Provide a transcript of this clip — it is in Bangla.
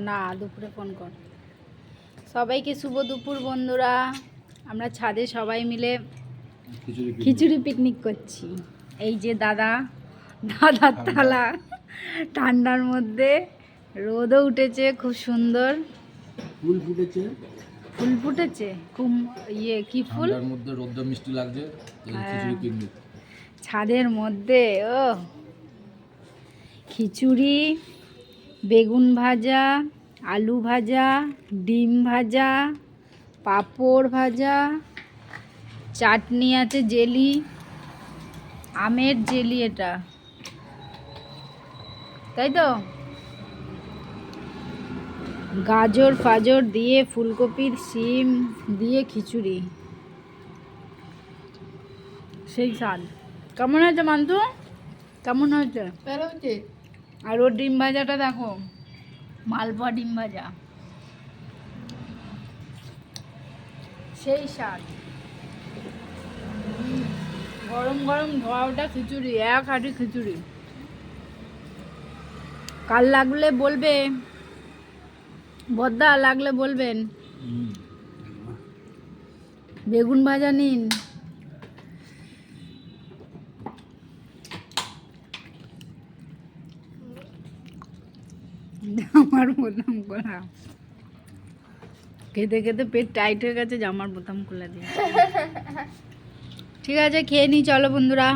না, দুপুরে ফোন কর। সবাইকে শুভ দুপুর বন্ধুরা। আমরা ছাদে সবাই মিলে খিচুড়ি পিকনিক করছি। এই যে দাদার থালা, ঠান্ডার মধ্যে রোদও উঠেছে, খুব সুন্দর ফুল ফুটেছে। খুব কি ফুল, ঠান্ডার মধ্যে রোদ মিষ্টি লাগছে। খিচুড়ি পিকনিক ছাদের মধ্যে। ও খিচুড়ি, বেগুন ভাজা, আলু ভাজা, ডিম ভাজা, পাঁপড় ভাজা, চাটনি আছে, জেলি, আমের জেলি, এটা তাই তো, গাজর ফাজর দিয়ে, ফুলকপির সিম দিয়ে খিচুড়ি, সেই স্বাদ। কেমন হয়েছে মান্তু? কেমন হয়েছে? আর ওর ডিম ভাজাটা দেখো, মালপোয়া ডিম ভাজা, সেই স্বাদ। গরম গরম ধোয়া ওটা খিচুড়ি, এক হাঁড়ি খিচুড়ি। কাল লাগলে বলবে, বদ্দা লাগলে বলবেন। বেগুন ভাজা নিন। জামার বোতাম খোলা, খেতে খেতে পেট টাইট হয়ে গেছে, জামার বোতাম খোলা দিয়ে। ঠিক আছে, খেয়ে নি, চলো বন্ধুরা।